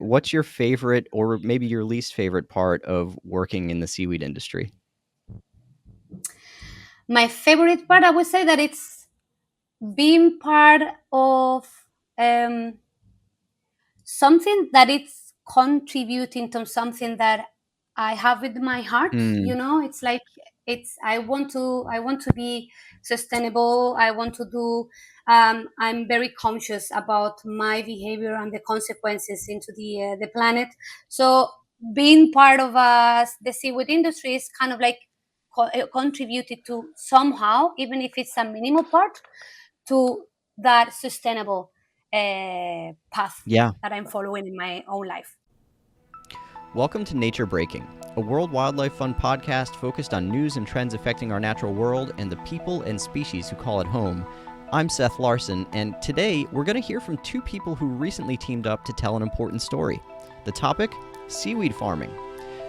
what's your favorite or maybe your least favorite part of working in the seaweed industry? My favorite part, I would say that it's being part of um, something that it's contributing to something that I have with my heart. Hmm. It's like I want to be sustainable. I want to do. I'm very conscious about my behavior and the consequences into the planet. So being part of the seaweed industry is kind of like contributed to somehow, even if it's a minimal part, to that sustainable path Yeah. that I'm following in my own life. Welcome to Nature Breaking, a World Wildlife Fund podcast focused on news and trends affecting our natural world and the people and species who call it home. I'm Seth Larson, and today we're going to hear from two people who recently teamed up to tell an important story. The topic? Seaweed farming.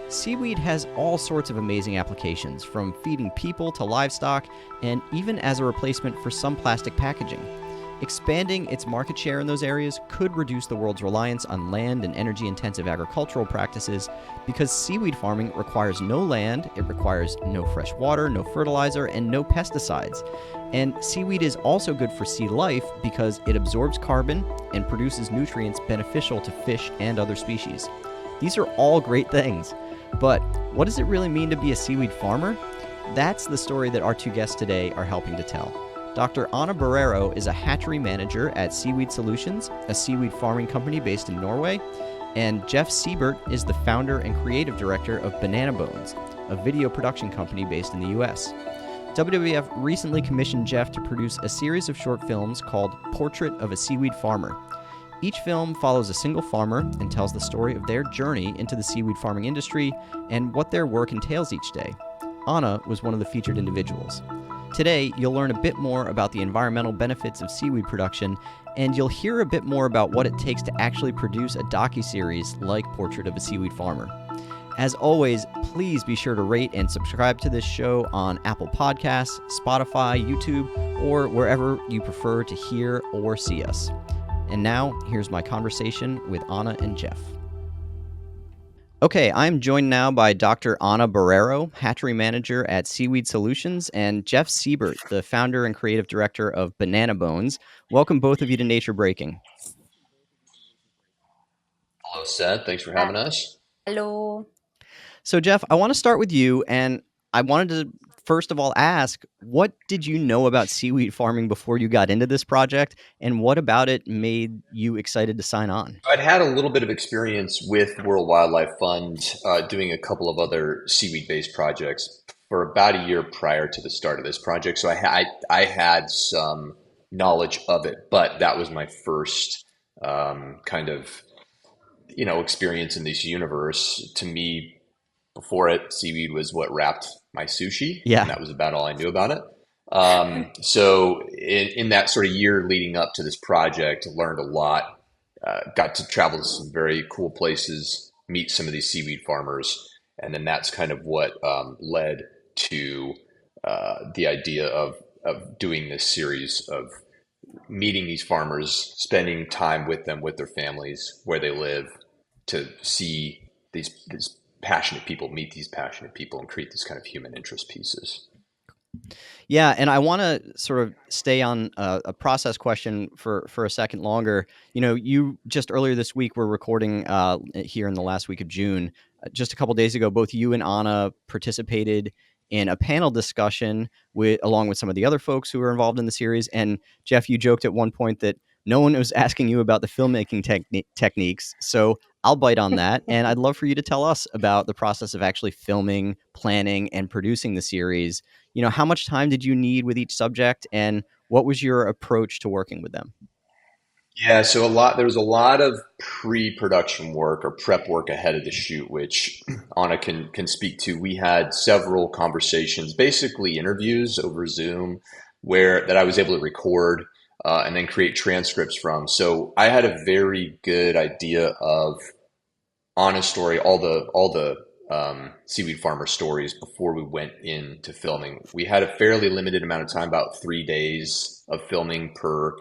Seaweed has all sorts of amazing applications, from feeding people to livestock, and even as a replacement for some plastic packaging. Expanding its market share in those areas could reduce the world's reliance on land and energy-intensive agricultural practices because seaweed farming requires no land, it requires no fresh water, no fertilizer, and no pesticides. And seaweed is also good for sea life because it absorbs carbon and produces nutrients beneficial to fish and other species. These are all great things. But what does it really mean to be a seaweed farmer? That's the story that our two guests today are helping to tell. Dr. Anna Borrero is a hatchery manager at Seaweed Solutions, a seaweed farming company based in Norway, and Jeff Siebert is the founder and creative director of Bananabones, a video production company based in the US. WWF recently commissioned Jeff to produce a series of short films called Portrait of a Seaweed Farmer. Each film follows a single farmer and tells the story of their journey into the seaweed farming industry and what their work entails each day. Anna was one of the featured individuals. Today, you'll learn a bit more about the environmental benefits of seaweed production, and you'll hear a bit more about what it takes to actually produce a docu-series like Portrait of a Seaweed Farmer. As always, please be sure to rate and subscribe to this show on Apple Podcasts, Spotify, YouTube, or wherever you prefer to hear or see us. And now, here's my conversation with Anna and Jeff. Okay, I'm joined now by Dr. Anna Borrero, hatchery manager at Seaweed Solutions, and Jeff Siebert, the founder and creative director of Bananabones. Welcome both of you to Nature Breaking. Hello, Seth. Thanks for Uh, having us. Hello. So, Jeff, I want to start with you, and I wanted to first of all ask, what did you know about seaweed farming before you got into this project, and what about it made you excited to sign on? I'd had a little bit of experience with World Wildlife Fund doing a couple of other seaweed-based projects for about a year prior to the start of this project. So I had some knowledge of it, but that was my first kind of experience in this universe. To me, before it, seaweed was what wrapped my sushi, Yeah. and that was about all I knew about it. So in that sort of year leading up to this project, learned a lot. Got to travel to some very cool places, meet some of these seaweed farmers, and then that's kind of what led to the idea of doing this series of meeting these farmers, spending time with them, with their families, where they live, to see these passionate people, meet these passionate people, and create these kind of human interest pieces. Yeah, and I want to sort of stay on a process question for a second longer. You just earlier this week were recording here in the last week of June. Just a couple days ago, both you and Anna participated in a panel discussion along with some of the other folks who were involved in the series. And Jeff, you joked at one point that no one was asking you about the filmmaking techniques. So I'll bite on that. And I'd love for you to tell us about the process of actually filming, planning, and producing the series. How much time did you need with each subject, and what was your approach to working with them? Yeah, so there was a lot of pre-production work or prep work ahead of the shoot, which Anna can speak to. We had several conversations, basically interviews over Zoom, where that I was able to record and then create transcripts from. So I had a very good idea of Anna's story, all the seaweed farmer stories before we went into filming. We had a fairly limited amount of time, about 3 days of filming per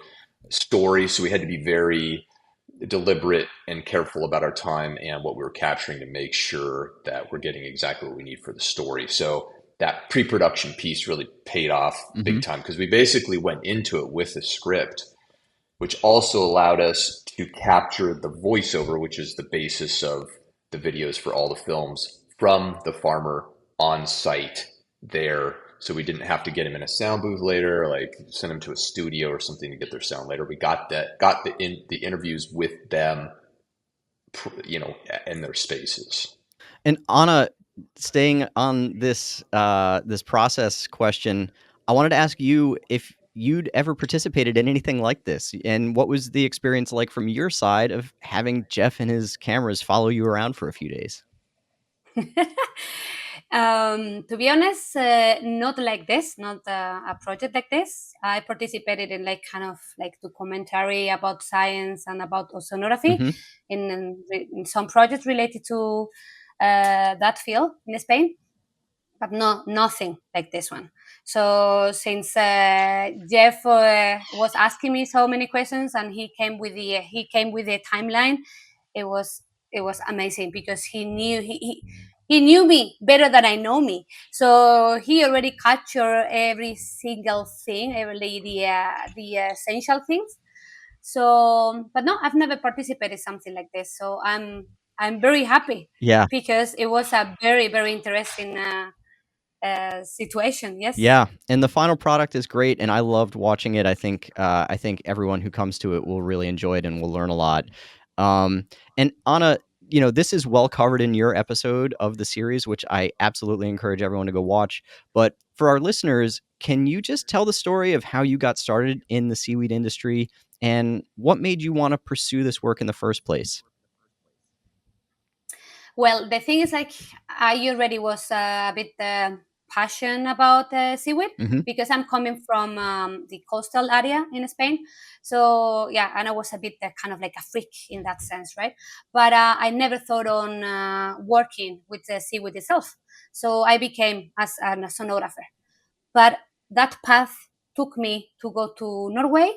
story, so we had to be very deliberate and careful about our time and what we were capturing to make sure that we're getting exactly what we need for the story. So that pre-production piece really paid off big Hmm. time because we basically went into it with a script, which also allowed us to capture the voiceover, which is the basis of the videos for all the films, from the farmer on site there. So we didn't have to get him in a sound booth later, like send him to a studio or something to get their sound later. We got the interviews with them, in their spaces. And Anna, staying on this process question, I wanted to ask you if you'd ever participated in anything like this, and what was the experience like from your side of having Jeff and his cameras follow you around for a few days? To be honest, not like this, not a project like this. I participated in like kind of like documentary about science and about oceanography Hmm. in some projects related to that field in Spain, but nothing like this one. So since Jeff was asking me so many questions and he came with the timeline, it was it was amazing because he knew me better than I know me. So he already captured every single thing, every the essential things. So, but no, I've never participated in something like this. So I'm very happy Yeah. because it was a very interesting situation. Yes. Yeah, and the final product is great, and I loved watching it. I think everyone who comes to it will really enjoy it and will learn a lot. And Anna, this is well covered in your episode of the series, which I absolutely encourage everyone to go watch. But for our listeners, can you just tell the story of how you got started in the seaweed industry and what made you want to pursue this work in the first place? Well, the thing is, like, I already was a bit passionate about seaweed Hmm. because I'm coming from the coastal area in Spain. So yeah, and I was a bit kind of like a freak in that sense, right? But I never thought on working with the seaweed itself. So I became as an sonographer. But that path took me to go to Norway,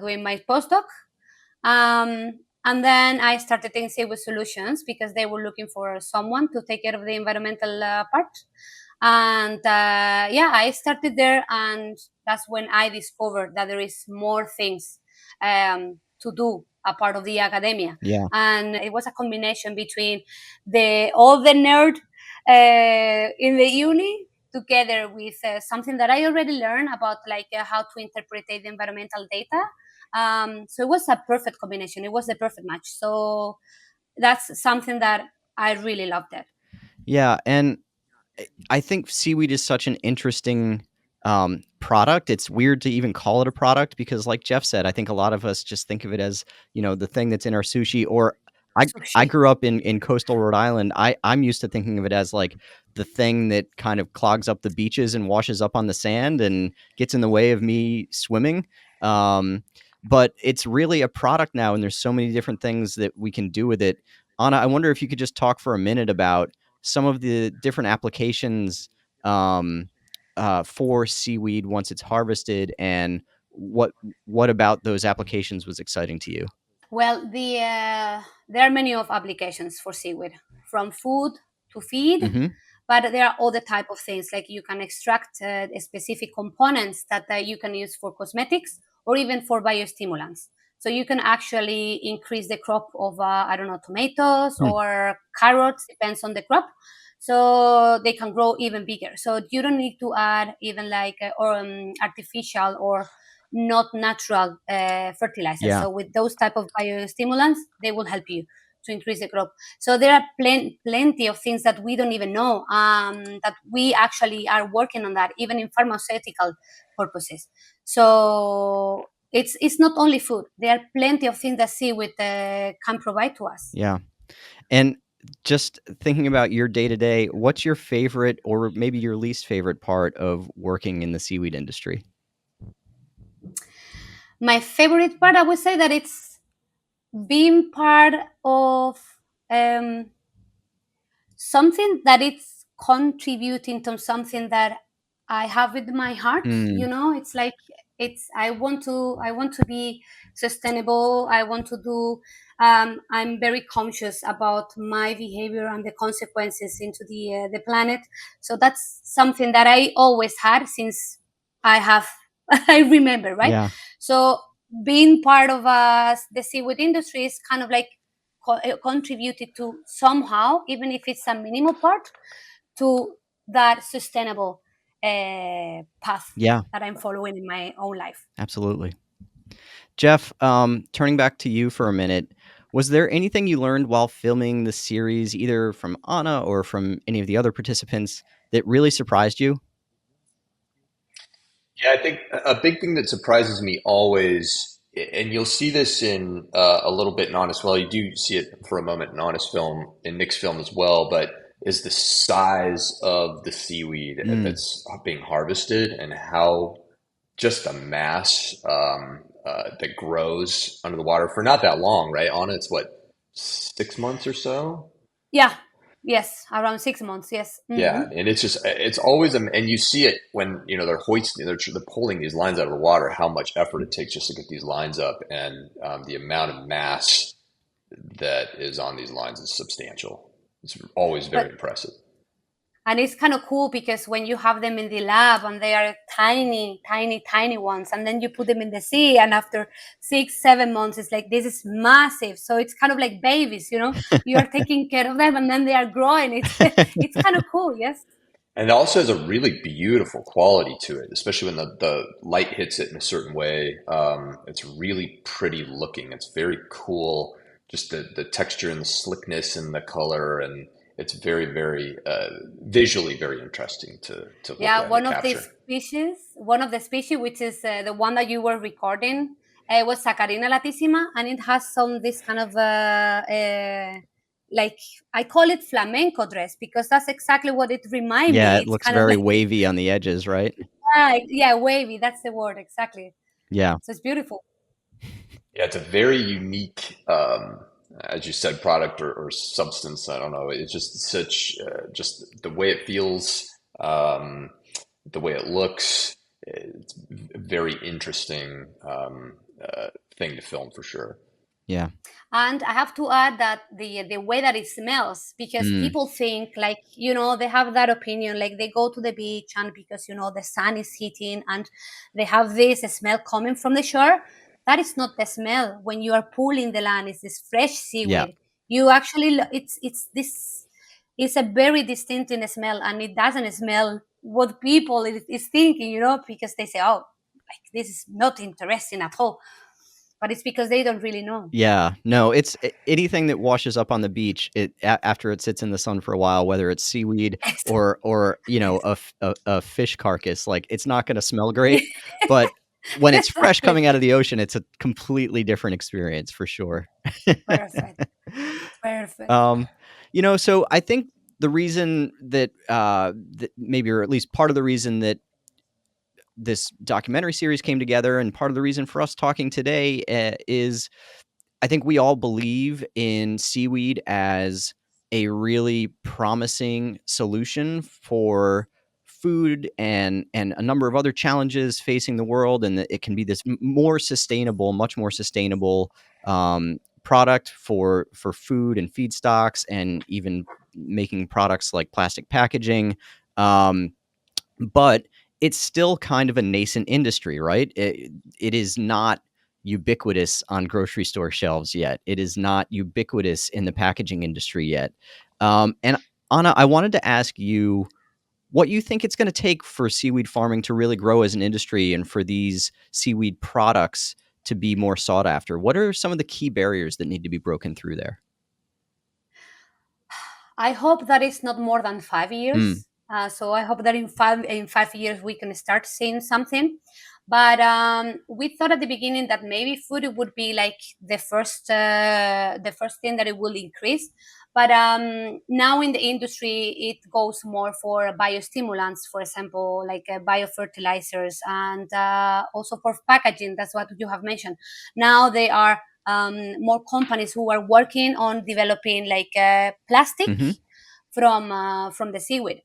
doing my postdoc. And then I started in Seaweed Solutions because they were looking for someone to take care of the environmental part. And yeah, I started there, and that's when I discovered that there is more things to do a part of the academia. Yeah. And it was a combination between the all the nerd in the uni together with something that I already learned about, like how to interpret the environmental data. So it was a perfect combination. It was the perfect match. So that's something that I really loved it. Yeah, and I think seaweed is such an interesting product. It's weird to even call it a product because, like Jeff said, I think a lot of us just think of it as the thing that's in our sushi. Or I Sushi. grew up in coastal Rhode Island. I'm used to thinking of it as like the thing that kind of clogs up the beaches and washes up on the sand and gets in the way of me swimming. Um, but it's really a product now, and there's so many different things that we can do with it. Anna, I wonder if you could just talk for a minute about some of the different applications um, for seaweed once it's harvested, and what what about those applications was exciting to you? Well, there are many of applications for seaweed, from food to feed, Hmm. but there are other type of things like you can extract specific components that you can use for cosmetics or even for biostimulants. So you can actually increase the crop of I don't know, tomatoes Hmm. or carrots, depends on the crop. So they can grow even bigger. So you don't need to add even like or artificial or not natural fertilizers. Yeah. So with those type of biostimulants, they will help you to increase the crop. So there are plenty of things that we don't even know, that we actually are working on that, even in pharmaceutical purposes. So it's not only food. There are plenty of things that seaweed can provide to us. Yeah. And just thinking about your day to day, what's your favorite or maybe your least favorite part of working in the seaweed industry? My favorite part, I would say that it's being part of um, something that it's contributing to something that I have with my heart. Hmm. It's like I want to be sustainable. I want to do. I'm very conscious about my behavior and the consequences into the planet. So that's something that I always had since I have I remember, right? Yeah. So being part of the seaweed industry is kind of like contributed to somehow, even if it's a minimal part, to that sustainable path Yeah, that I'm following in my own life. absolutely. Jeff, turning back to you for a minute, was there anything you learned while filming the series, either from Anna or from any of the other participants, that really surprised you? Yeah, I think a big thing that surprises me always, and you'll see this in a little bit in Honest, well, you do see it for a moment in Honest Film, in Nick's film as well, but is the size of the seaweed Mm, that's being harvested and how just the mass that grows under the water for not that long, right? Anna, it's what, 6 months or so? Yeah. Yes. Around 6 months. Yes. Yeah, and it's just it's always and you see it when they're hoisting, they're pulling these lines out of the water. How much effort it takes just to get these lines up, and the amount of mass that is on these lines is substantial. It's always very But impressive. and it's kind of cool because when you have them in the lab and they are tiny, tiny, tiny ones, and then you put them in the sea, and after 6, 7 months, it's like this is massive. So it's kind of like babies. You are taking care of them, and then they are growing. It's kind of cool, yes. And it also has a really beautiful quality to it, especially when the light hits it in a certain way. It's really pretty looking. It's very cool, just the texture and the slickness and the color, and it's very, very visually very interesting to look Yeah, at and to capture. one of the species, which is the one that you were recording, was Saccharina latissima, and it has some this kind of like I call it flamenco dress because that's exactly what it remind yeah, me. it It's looks kind of very like wavy on the edges, right? yeah, wavy. That's the word exactly. Yeah. So it's beautiful. Yeah, it's a very unique, as you said, product or substance. I don't know. It's just such, just the way it feels, the way it looks. It's a very interesting thing to film for sure. Yeah. And I have to add that the way that it smells, because Mm, people think like they have that opinion, like they go to the beach and because the sun is hitting and they have this smell coming from the shore. That is not the smell when you are pulling the land. It's this fresh yeah. seaweed. You actually it's this. It's a very distinct in the smell, and it doesn't smell what people is thinking, because they say, "Oh, like this is not interesting at all," but it's because they don't really know. Yeah, no, it's anything that washes up on the beach, after it sits in the sun for a while, whether it's seaweed or a fish carcass, like, it's not gonna smell great, but when it's fresh Exactly. coming out of the ocean, it's a completely different experience for sure. Perfect. Perfect. Um, so I think the reason that maybe, or at least part of the reason that this documentary series came together and part of the reason for us talking today, is I think we all believe in seaweed as a really promising solution for food and a number of other challenges facing the world, and that it can be this much more sustainable product for food and feedstocks, and even making products like plastic packaging. Um, but it's still kind of a nascent industry, right? It is not ubiquitous on grocery store shelves yet. It is not ubiquitous in the packaging industry yet. And Anna, I wanted to ask you what you think it's going to take for seaweed farming to really grow as an industry and for these seaweed products to be more sought after. What are some of the key barriers that need to be broken through there? I hope that it's not more than 5 years. Mm, So I hope that in 5 years we can start seeing something. But we thought at the beginning that maybe food would be like the first thing that it will increase. But now in the industry, it goes more for biostimulants, for example, like biofertilizers, and also for packaging. That's what you have mentioned. Now they are more companies who are working on developing like plastic hmm. from the seaweed.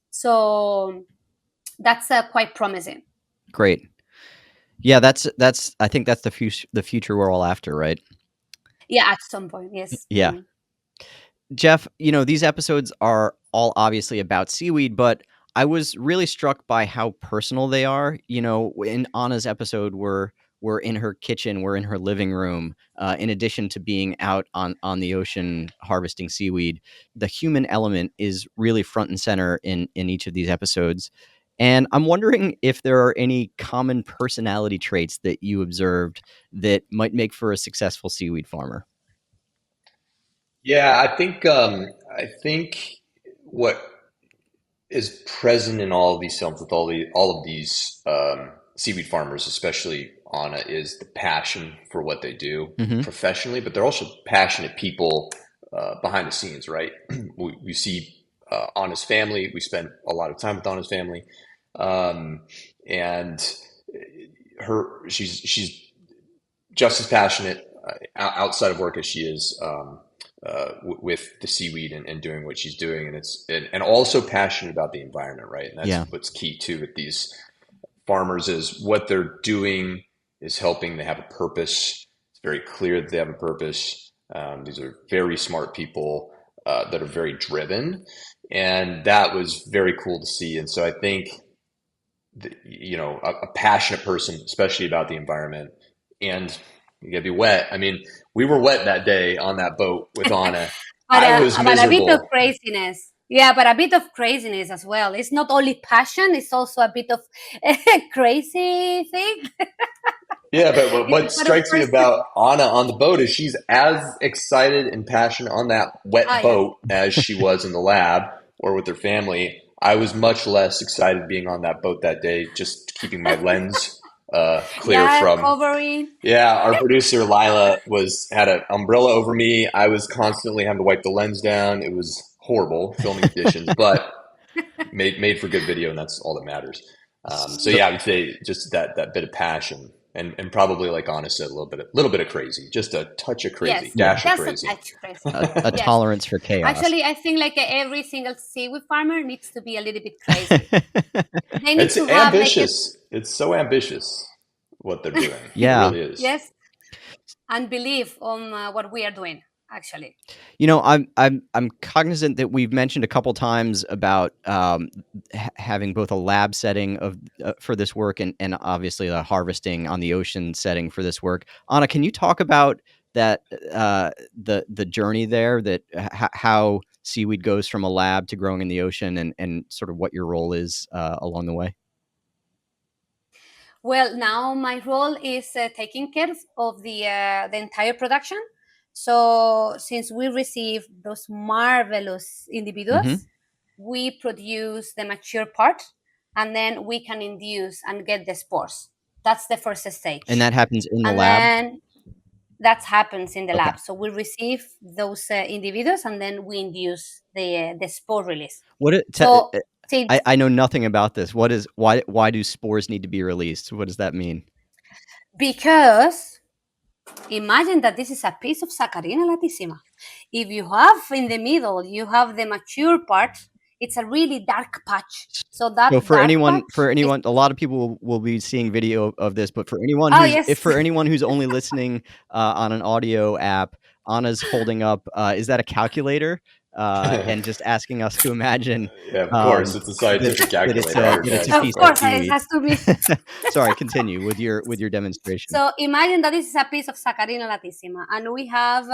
So that's quite promising. Great. Yeah, that's I think that's the future we're all after, right? Yeah, at some point, yes. Yeah. Jeff, these episodes are all obviously about seaweed, but I was really struck by how personal they are. In Anna's episode, we're in her kitchen, we're in her living room. In addition to being out on the ocean harvesting seaweed, the human element is really front and center in each of these episodes. And I'm wondering if there are any common personality traits that you observed that might make for a successful seaweed farmer. Yeah, I think what is present in all of these films with all of these seaweed farmers, especially Anna, is the passion for what they do Mm-hmm. professionally, but they're also passionate people behind the scenes, right? We see Anna's family. We spend a lot of time with Anna's family, um, and she's just as passionate outside of work as she is with the seaweed and doing what she's doing, and also passionate about the environment, right? And that's Yeah. what's key too with these farmers is what they're doing is helping. They have a purpose. It's very clear that they have a purpose. These are very smart people that are very driven, and that was very cool to see. And so I think a passionate person, especially about the environment, and you gotta be wet. I mean, we were wet that day on that boat with Anna. I was But a bit of miserable. craziness. Yeah, but a bit of craziness as well. It's not only passion; it's also a bit of crazy thing. Yeah, but what It's part of strikes me person. about Anna on the boat is she's as excited and passionate on that Oh wet yeah. boat as she was in the lab or with her family. I was much less excited being on that boat that day, just keeping my lens clear Yeah, from. covering. Yeah, our producer Lila had an umbrella over me. I was constantly having to wipe the lens down. It was horrible filming conditions, but made for good video, and that's all that matters. So So yeah, I would say just that bit of passion, and probably like Anna said, a little bit of crazy, just a touch of crazy, Yes, yeah, dash of just a crazy. touch crazy. a Yes. tolerance for chaos. Actually, I think like every single seaweed farmer needs to be a little bit crazy. They need It's to have like a ambitious. It's so ambitious what they're doing. It Yeah. really is. yes, and believe on what we are doing. Actually, I'm cognizant that we've mentioned a couple times about having both a lab setting of for this work and obviously the harvesting on the ocean setting for this work. Anna, can you talk about that the journey there, that how seaweed goes from a lab to growing in the ocean, and sort of what your role is along the way? well, now my role is taking care of the entire production. So since we receive those marvelous Mm-hmm. individuals, we produce the mature part, and then we can induce and get the spores. That's the first And stage, that happens in the and lab. then that happens in the Okay. lab. So we receive those individuals, and then we induce the spore release. What So since I know nothing about this. Why do spores need to be released? What does that mean? because imagine that this is a piece of Saccharina latissima. If you have in the middle, you have the mature part. It's a really dark patch. So that So for dark anyone, patch is a lot of people will be seeing video of this, but oh yes, for anyone who's only listening on an audio app, Anna's holding up. Is that a calculator? And just asking us to imagine Yeah, of course, it's a that scientific calculator. I would it's a guess, of of piece of course course. it seaweed. has to be. Sorry, continue with your demonstration. So imagine that this is a piece of Saccharina latissima, and we have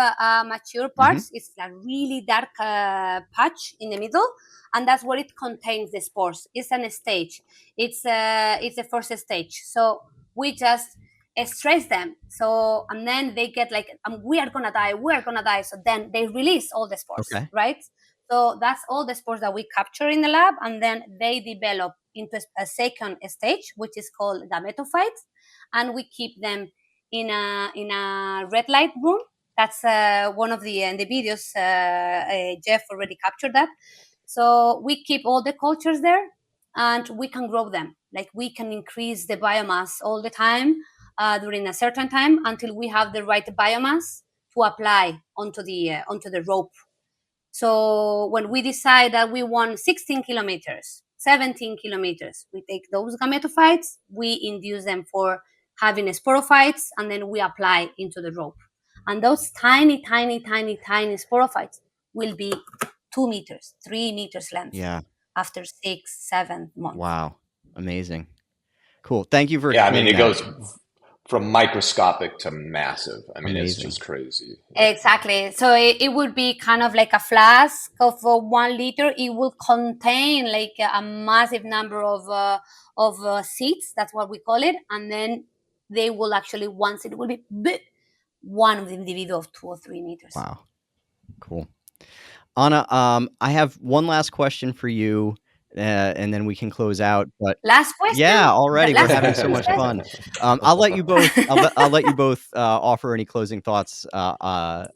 mature Mm-hmm. parts. It's a really dark patch in the middle, and that's where it contains the spores. It's an stage. It's the first stage. So we just stress them. So and then they get like, we are gonna die. We are gonna die. So then they release all the spores, Okay. right? So that's all the spores that we capture in the lab, and then they develop into a second stage, which is called gametophytes, and we keep them in a red light room. That's one of the videos. Jeff already captured that. So we keep all the cultures there, and we can grow them. Like we can increase the biomass all the time during a certain time until we have the right biomass to apply onto the rope. So when we decide that we want 16 kilometers, 17 kilometers. We take those gametophytes, we induce them for having sporophytes, and then we apply into the rope. And those tiny, tiny, tiny, tiny sporophytes will be 2 meters, 3 meters length. Yeah. After 6-7 months. Wow. Amazing. Cool. Thank you for Yeah, I mean, explaining it that. goes from microscopic to massive. I mean, it's Amazing. just crazy. Yeah. Exactly. So it would be kind of like a flask of 1 liter. It will contain like a massive number of seeds. That's what we call it. And then they will actually, once it will be one of the individual of 2 or 3 meters. Wow. Cool. Anna, I have one last question for you, and then we can close out. But last question. yeah, already we're having so much fun. I'll let you both. I'll let you both offer any closing thoughts that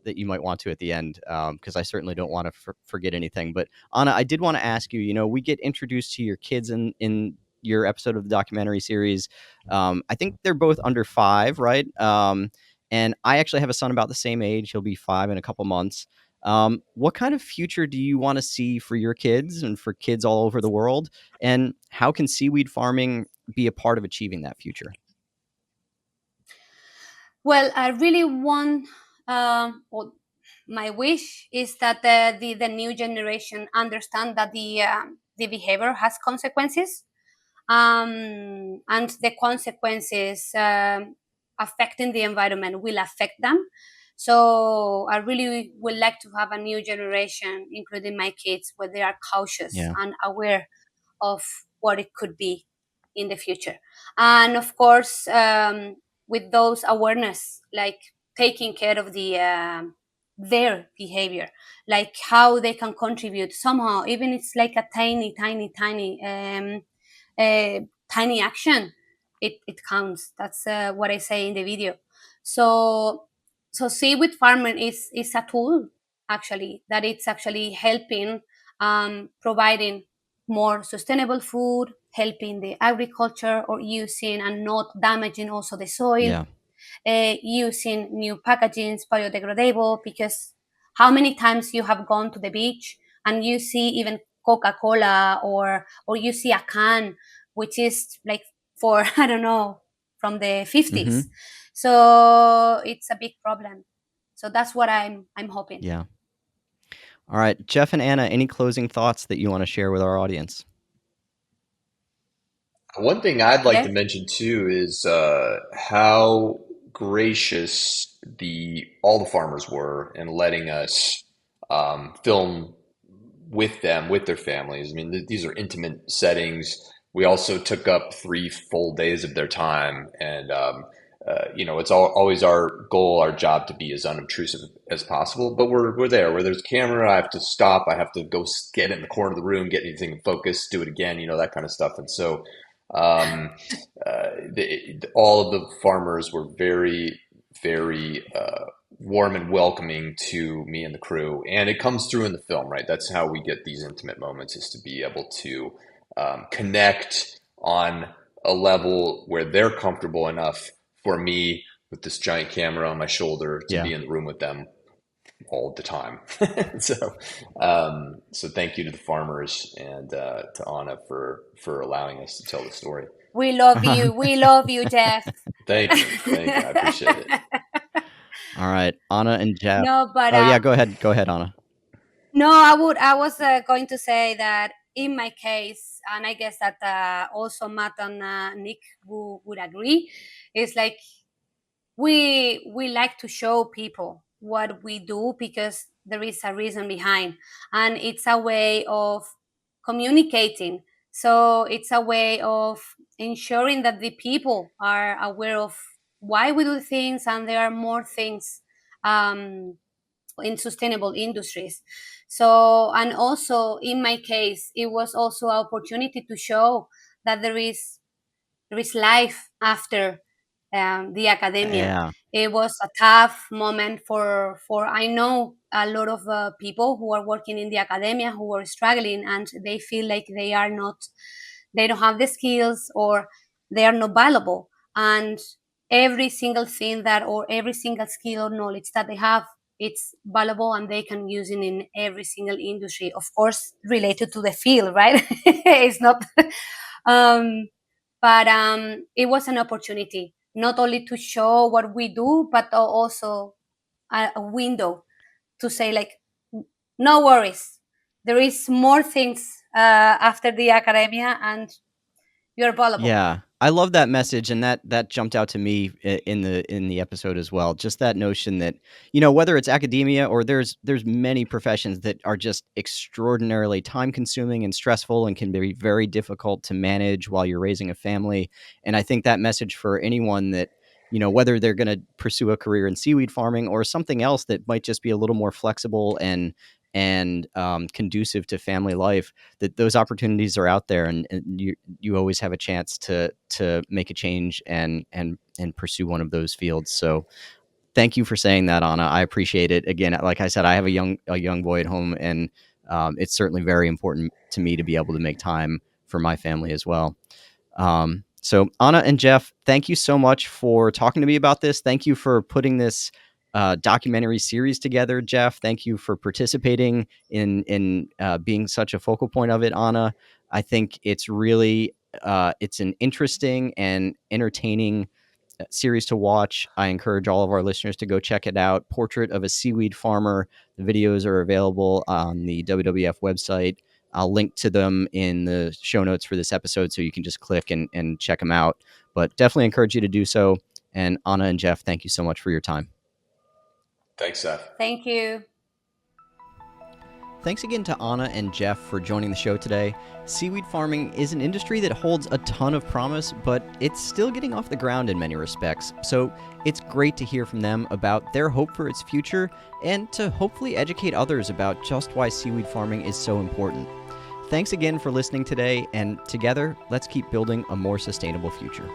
you might want to at the end, because I certainly don't want to forget anything. But Anna, I did want to ask you. You know, we get introduced to your kids in your episode of the documentary series. I think they're both under 5, right? And I actually have a son about the same age. He'll be 5 in a couple months. What kind of future do you want to see for your kids and for kids all over the world? And how can seaweed farming be a part of achieving that future? Well, I really want, or my wish is that the new generation understand that the behavior has consequences, and the consequences affecting the environment will affect them. So I really would like to have a new generation, including my kids, where they are cautious and aware of what it could be in the future. And of course, with those awareness, like taking care of their behavior, like how they can contribute somehow, even it's like a tiny, tiny, tiny, tiny action. It counts. That's what I say in the video. So seaweed farming is a tool, actually, that it's actually helping, providing more sustainable food, helping the agriculture, or using and not damaging also the soil, using new packaging, biodegradable, because how many times you have gone to the beach and you see even Coca-Cola, or you see a can which is like for I don't know, from the 50s. So it's a big problem. So that's what I'm hoping. Yeah. All right, Jeff and Anna, any closing thoughts that you want to share with our audience? One thing I'd like to Yeah. mention too is how gracious all the farmers were in letting us film with them, with their families. I mean, these are intimate settings. We also took up 3 full days of their time, and it's always our goal, our job, to be as unobtrusive as possible. But we're there. Where there's a camera, I have to stop. I have to go get in the corner of the room, get anything in focus, do it again. That kind of stuff. And so, um, all of the farmers were very, very warm and welcoming to me and the crew, and it comes through in the film, right? That's how we get these intimate moments, is to be able to connect on a level where they're comfortable enough for me with this giant camera on my shoulder to be in the room with them all the time. So thank you to the farmers and to Anna for allowing us to tell the story. We love you. We love you, Jeff. Thank you. Thank you. I appreciate it. All right, Anna and Jeff. No, but oh yeah, go ahead, Anna. No, I was going to say that in my case, and I guess that also Matt and Nick would agree, is like we like to show people what we do because there is a reason behind, and it's a way of communicating. So it's a way of ensuring that the people are aware of why we do things, and there are more things in sustainable industries. So, and also in my case, it was also an opportunity to show that there is life after the academia. Yeah. It was a tough moment for I know a lot of people who are working in the academia who are struggling, and they feel like they don't have the skills, or they are not valuable. And every single thing or every single skill or knowledge that they have it's valuable and they can use it in every single industry, of course related to the field, right? It's not but it was an opportunity not only to show what we do, but also a window to say like, no worries, there is more things after the academia, and you're valuable. Yeah, I love that message, and that jumped out to me in the episode as well. Just that notion that, whether it's academia or there's many professions that are just extraordinarily time consuming and stressful and can be very difficult to manage while you're raising a family. And I think that message for anyone that, whether they're going to pursue a career in seaweed farming or something else that might just be a little more flexible and conducive to family life, that those opportunities are out there, and you always have a chance to make a change and pursue one of those fields. So thank you for saying that, Anna. I appreciate it. Again, like I said, I have a young boy at home, and it's certainly very important to me to be able to make time for my family as well. So Anna and Jeff, thank you so much for talking to me about this. Thank you for putting this documentary series together, Jeff. Thank you for participating in being such a focal point of it, Anna. I think it's really it's an interesting and entertaining series to watch. I encourage all of our listeners to go check it out. Portrait of a Seaweed Farmer. The videos are available on the WWF website. I'll link to them in the show notes for this episode, so you can just click and check them out. But definitely encourage you to do so. And Anna and Jeff, thank you so much for your time. Thanks, Seth. Thank you. Thanks again to Anna and Jeff for joining the show today. Seaweed farming is an industry that holds a ton of promise, but it's still getting off the ground in many respects. So it's great to hear from them about their hope for its future and to hopefully educate others about just why seaweed farming is so important. Thanks again for listening today, and together, let's keep building a more sustainable future.